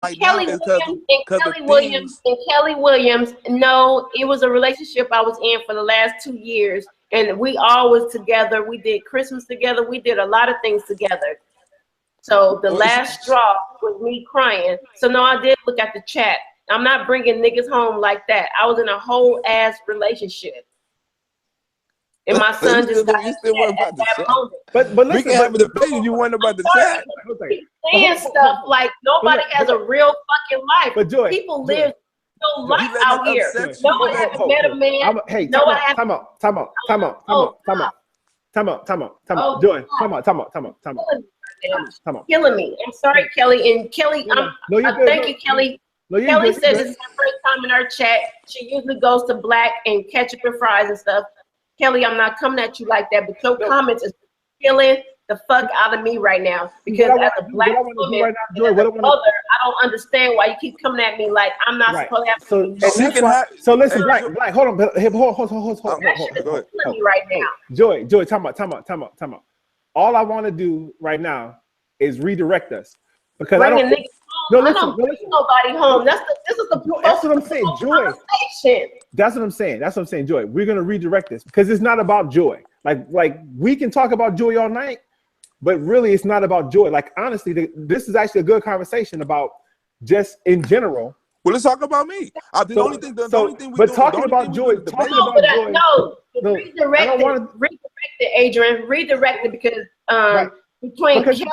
right now is because of things. Kelly Williams, no, it was a relationship I was in for the last 2 years, and we all was together. We did Christmas together. We did a lot of things together. So the last straw was me crying. So no, I did look at the chat. I'm not bringing niggas home like that. I was in a whole ass relationship. And my son just got about the chat. moment. But listen, we can have a debate if you want about the chat. Saying stuff like nobody has a real fucking life. But Joy, people live no life out here. No one has met a man. Hey, time out. Joy, time out. Killing me. I'm sorry, Kelly. And Kelly, thank you, Kelly. Kelly said this is her first time in our chat. She usually goes to Black and ketchup and fries and stuff. Kelly, I'm not coming at you like that, but your comments is killing the fuck out of me right now. Because as a Black woman, right now, Joy, I don't understand why you keep coming at me like I'm not supposed to have. So listen, Black, hold on. Hold on. Go ahead. Me right now. Joy, time out. All I want to do right now is redirect us because I don't bring nobody home. That's what I'm saying, Joy. That's what I'm saying, Joy. We're gonna redirect this because it's not about Joy. Like we can talk about Joy all night, but really it's not about Joy. Like honestly, this is actually a good conversation about just in general. Well, let's talk about me. The only thing we talking about Joy. Redirect it, Adrian. Redirect it because between Kelly,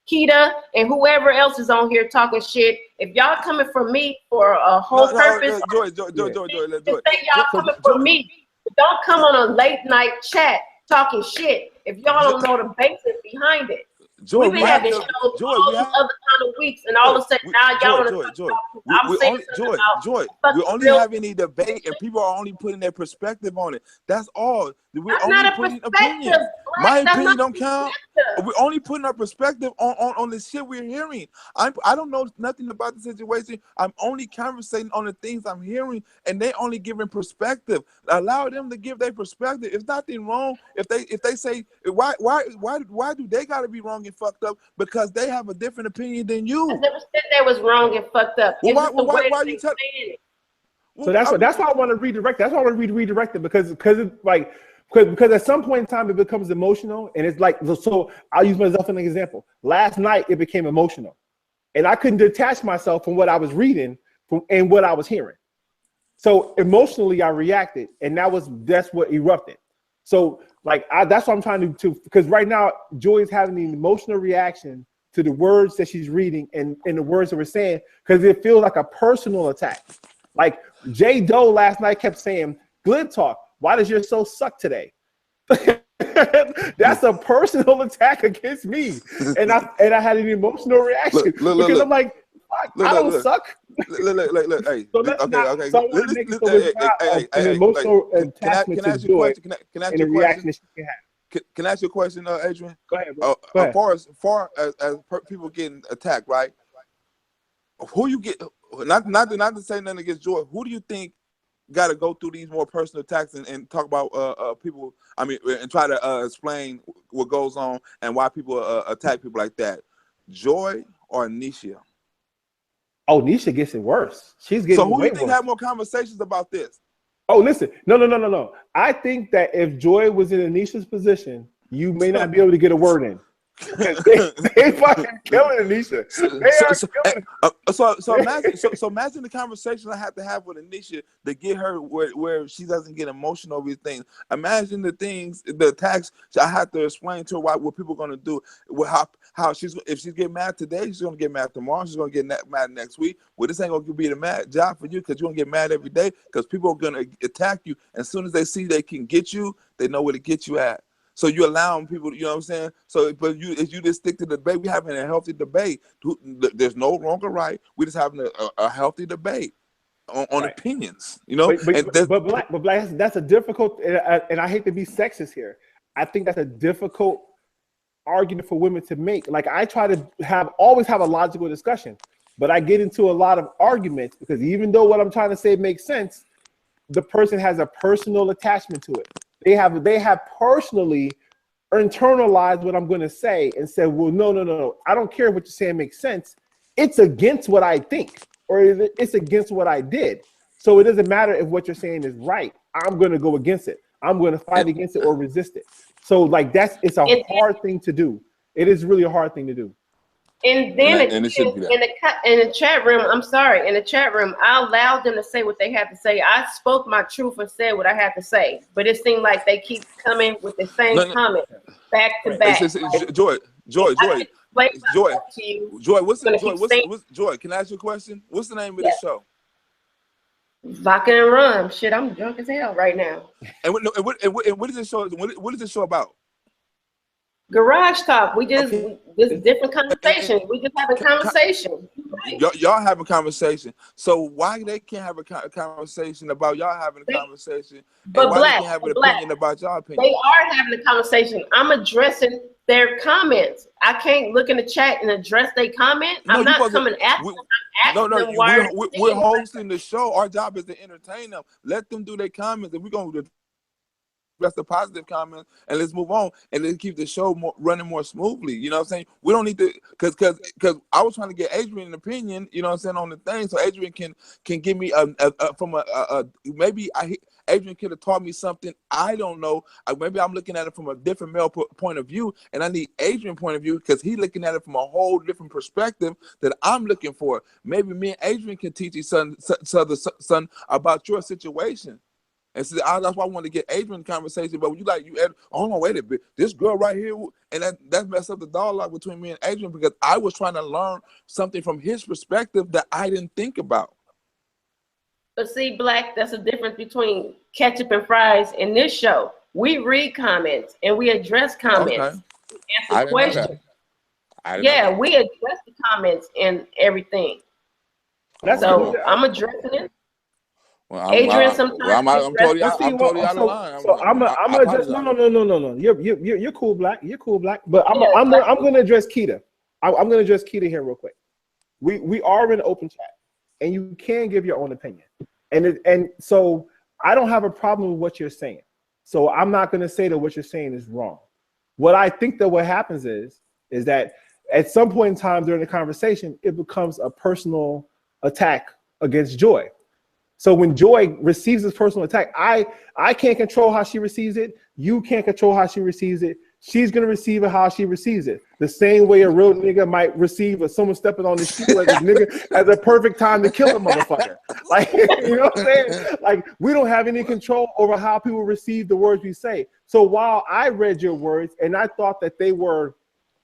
Keita, and whoever else is on here talking shit, if y'all coming for me for a whole purpose, Joy, y'all coming for me. Don't come on a late night chat talking shit if y'all don't know the basis behind it. Joy, we've been having shows all these other kind of weeks, and all of a sudden now y'all want to Joy. We only have any debate, and people are only putting their perspective on it. That's all. We're only putting opinions. My opinion don't count. We're only putting our perspective on the shit we're hearing. I don't know nothing about the situation. I'm only conversating on the things I'm hearing, and they only giving perspective. Allow them to give their perspective. It's nothing wrong if they say why do they gotta be wrong and fucked up because they have a different opinion than you. I never said they was wrong and fucked up. Why are you telling it? So that's why I want to redirect. That's why I want to redirect it because it's like because at some point in time it becomes emotional and it's like so I'll use myself as an example. Last night it became emotional, and I couldn't detach myself from what I was reading and what I was hearing. So emotionally I reacted, and that's what erupted. So like that's what I'm trying to because right now Joy is having an emotional reaction to the words that she's reading and the words that we're saying because it feels like a personal attack. Like J. Doe last night kept saying, "Glib talk. Why does your soul suck today?" That's a personal attack against me, and I had an emotional reaction because I'm like, I don't suck. Look, hey. Okay. So an emotional attachment to Joy and the reaction that she can have. Can I ask you a question, Adrian? Go ahead, bro. As far as people getting attacked, right? Who you get? Not to say nothing against Joy. Who do you think got to go through these more personal attacks and talk about people? I mean, and try to explain what goes on and why people attack people like that. Joy or Nisha? Oh, Nisha gets it worse. She's getting. So who do you think have more conversations about this? Oh, listen, no. I think that if Joy was in Anisha's position, you may not be able to get a word in. they fucking killing Anisha. So imagine the conversation I have to have with Anisha to get her where she doesn't get emotional over these things. Imagine the attacks I have to explain to her what people are gonna do. How if she's getting mad today, she's gonna get mad tomorrow. She's gonna get mad next week. Well, this ain't gonna be the mad job for you because you're gonna get mad every day because people are gonna attack you. As soon as they see they can get you, they know where to get you at. So you allowing people, you know what I'm saying? So, but if you just stick to the debate, we're having a healthy debate. There's no wrong or right. We're just having a healthy debate on opinions, you know? But Black, that's a difficult, and I hate to be sexist here. I think that's a difficult argument for women to make. Like I try to always have a logical discussion, but I get into a lot of arguments because even though what I'm trying to say makes sense, the person has a personal attachment to it. They have personally internalized what I'm going to say and said, well, no. I don't care what you're saying makes sense. it's against what I think, or it's against what I did. So it doesn't matter if what you're saying is right. I'm going to go against it. I'm going to fight against it or resist it. So like it's a hard thing to do. It is really a hard thing to do. And then in the chat room, I'm sorry, in the chat room, I allowed them to say what they had to say. I spoke my truth and said what I had to say. But it seemed like they keep coming with the same comment back to back. Joy, can I ask you a question? What's the name of the show? Vodka and Rum. Shit, I'm drunk as hell right now. And what is this show? What is this show about? Garage talk. We just this different conversation. We just have a conversation. Y'all have a conversation. So why they can't have a conversation about y'all having a conversation? But why they can't have an opinion about y'all opinion? They are having a conversation. I'm addressing their comments. I can't look in the chat and address their comment. I'm not coming at them. We're hosting the show. Our job is to entertain them. Let them do their comments, and we're gonna address the positive comments, and let's move on, and let's keep the show running more smoothly. You know what I'm saying? We don't need to, because I was trying to get Adrian an opinion, you know what I'm saying, on the thing, so Adrian can give me maybe Adrian could have taught me something I don't know. Maybe I'm looking at it from a different male point of view, and I need Adrian's point of view because he's looking at it from a whole different perspective that I'm looking for. Maybe me and Adrian can teach each son about your situation. And so that's why I want to get Adrian's conversation. But when oh no, wait a bit, this girl right here, and that messed up the dialogue between me and Adrian because I was trying to learn something from his perspective that I didn't think about. But see, Black, that's the difference between ketchup and fries in this show. We read comments and we address comments. We answer questions. We address the comments and everything. So I'm addressing it. Well, Adrian, I'm totally out of line. So I'm gonna address. No. You're cool, Black. You're cool, Black. But I'm gonna address Keita. I'm gonna address Keita here real quick. We are in an open chat, and you can give your own opinion. And so I don't have a problem with what you're saying. So I'm not gonna say that what you're saying is wrong. What I think that what happens is that at some point in time during the conversation, it becomes a personal attack against Joy. So when Joy receives this personal attack, I can't control how she receives it. You can't control how she receives it. She's gonna receive it how she receives it. The same way a real nigga might receive someone stepping on the shoe as a nigga as a perfect time to kill a motherfucker. Like, you know what I'm saying? Like, we don't have any control over how people receive the words we say. So while I read your words and I thought that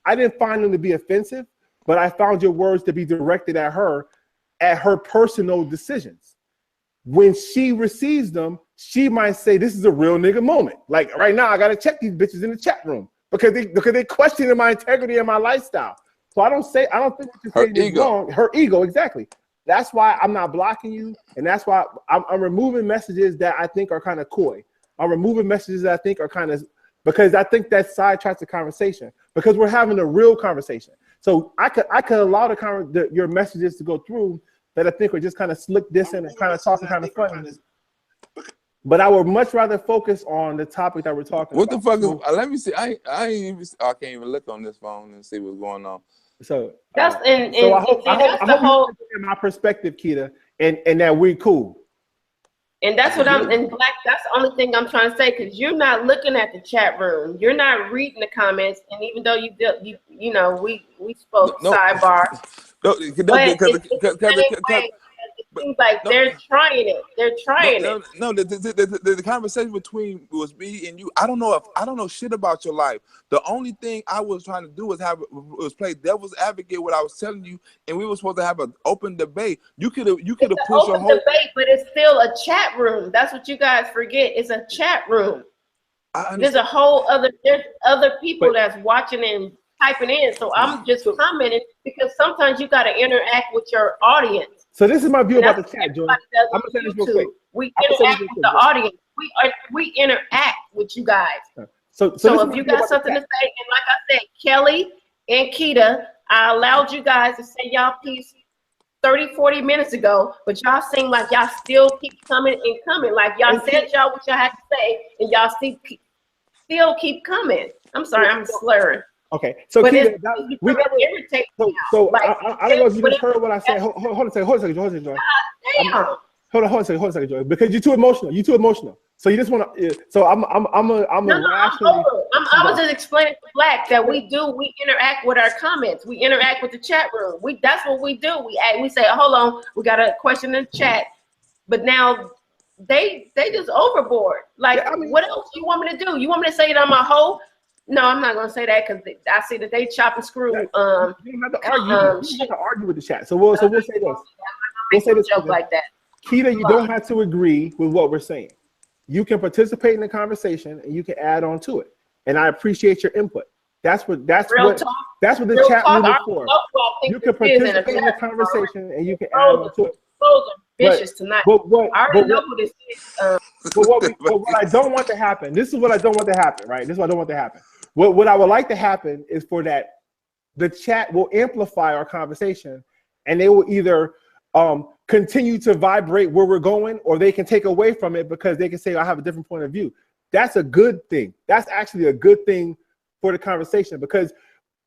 I didn't find them to be offensive, but I found your words to be directed at her personal decisions. When she receives them, she might say, this is a real nigga moment. Like right now, I gotta check these bitches in the chat room because they questioning my integrity and my lifestyle. So I don't think what you're saying is wrong. Her ego, exactly. That's why I'm not blocking you, and that's why I'm removing messages that I think are kind of coy. I'm removing messages that I think are kind of, because I think that sidetracks the conversation because we're having a real conversation. So I could allow your messages to go through that I think are just kind of slick dissing and kind of talking kind of funny. But I would much rather focus on the topic that we're talking about. What the fuck is, let me see. I can't even look on this phone and see what's going on. So that's I hope you my perspective, Keita, and that we're cool. And that's what in Black, that's the only thing I'm trying to say, because you're not looking at the chat room. You're not reading the comments, and even though you know, we spoke sidebar. No, it seems like they're trying it. They're trying it. No, the conversation between was me and you. I don't know shit about your life. The only thing I was trying to do was play devil's advocate. What I was telling you, and we were supposed to have an open debate. You could have pushed a whole debate, but it's still a chat room. That's what you guys forget. It's a chat room. There's a whole other. There's other people that's watching and typing in. So I'm just commenting because sometimes you got to interact with your audience. So this is my view about the chat, Jordan. I'm gonna say this real quick. We interact with the audience. We interact with you guys. So if you got something to say, and like I said, Kelly and Keita, I allowed you guys to say y'all piece 30-40 minutes ago, but y'all seem like y'all still keep coming and coming. Like y'all said what y'all had to say, and y'all still keep coming. I'm sorry, I'm slurring. Okay, so Keita, we never. So like, I don't know if you just heard what I said. Hold on a second, Joy. Hold on a second, Joy. Because you're too emotional. You're too emotional. So you just want to. So I'm rationally. I was just explaining to Black that we interact with our comments. We interact with the chat room. That's what we do. We say, hold on, we got a question in the chat, but now they just overboard. Like, yeah, I mean, what else do you want me to do? You want me to say that I'm a hoe? No, I'm not gonna say that because I see that they chop and screw. You don't have to argue. You don't have to argue with the chat. So we'll say this. We'll say this joke like that. Keita, you don't have to agree with what we're saying. You can participate in the conversation and you can add on to it. And I appreciate your input. That's what the chat room is for. You can participate in the conversation and you can add on to it. Those are vicious tonight. But what I don't want to happen, this is what I don't want to happen, right? This is what I don't want to happen. What I would like to happen is for that the chat will amplify our conversation and they will either continue to vibrate where we're going, or they can take away from it because they can say, I have a different point of view. That's a good thing. That's actually a good thing for the conversation because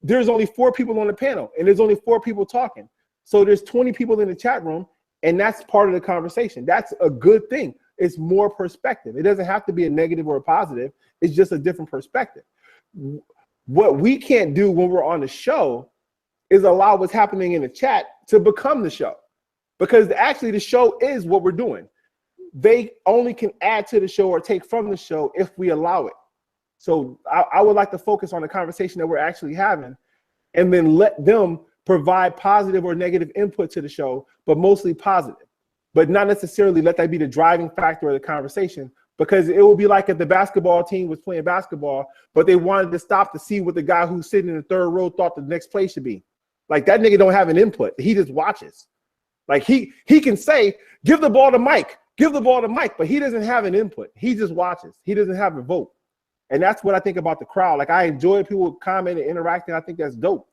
there's only 4 people on the panel and there's only 4 people talking. So there's 20 people in the chat room and that's part of the conversation. That's a good thing. It's more perspective. It doesn't have to be a negative or a positive. It's just a different perspective. What we can't do when we're on the show is allow what's happening in the chat to become the show. Because actually the show is what we're doing. They only can add to the show or take from the show if we allow it. So I would like to focus on the conversation that we're actually having and then let them provide positive or negative input to the show, but mostly positive. But not necessarily let that be the driving factor of the conversation, because it will be like if the basketball team was playing basketball, but they wanted to stop to see what the guy who's sitting in the 3rd row thought the next play should be. Like, that nigga don't have an input. He just watches. Like, he can say, give the ball to Mike, but he doesn't have an input. He just watches. He doesn't have a vote. And that's what I think about the crowd. Like, I enjoy people commenting and interacting. I think that's dope.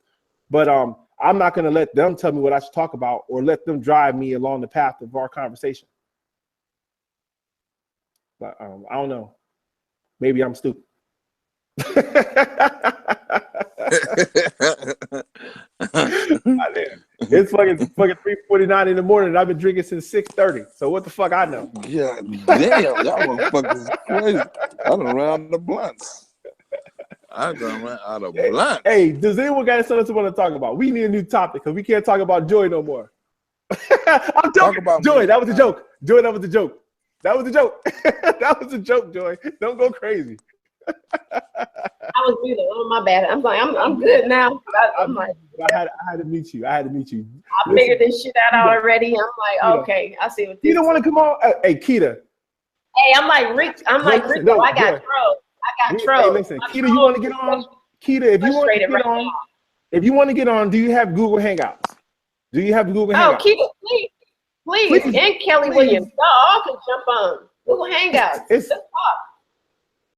But I'm not going to let them tell me what I should talk about or let them drive me along the path of our conversation. But I don't know. Maybe I'm stupid. It's fucking 3:49 in the morning and I've been drinking since 6:30. So what the fuck I know? Yeah, damn, y'all motherfuckers crazy. I done ran the blunts. I done ran out of blunts. Hey, does anyone got something to want to talk about? We need a new topic because we can't talk about Joy no more. I'm joking about Joy. That was a joke. Joy, that was a joke. That was a joke. That was a joke, Joy. Don't go crazy. I was muted. Oh, my bad. I'm like, I'm good now. I'm like, I had to meet you. I figured this shit out already. I'm like, okay, I see what this. You don't want to come on? Hey, Keita. Hey, I'm like Rico. No, I got trolls. Hey, listen, Keita, you want to get on? Keita, if you want to get on, do you have Google Hangouts? Do you have Google Hangouts? Oh, Keita, please. And Kelly Williams. Y'all all can jump on Google Hangouts.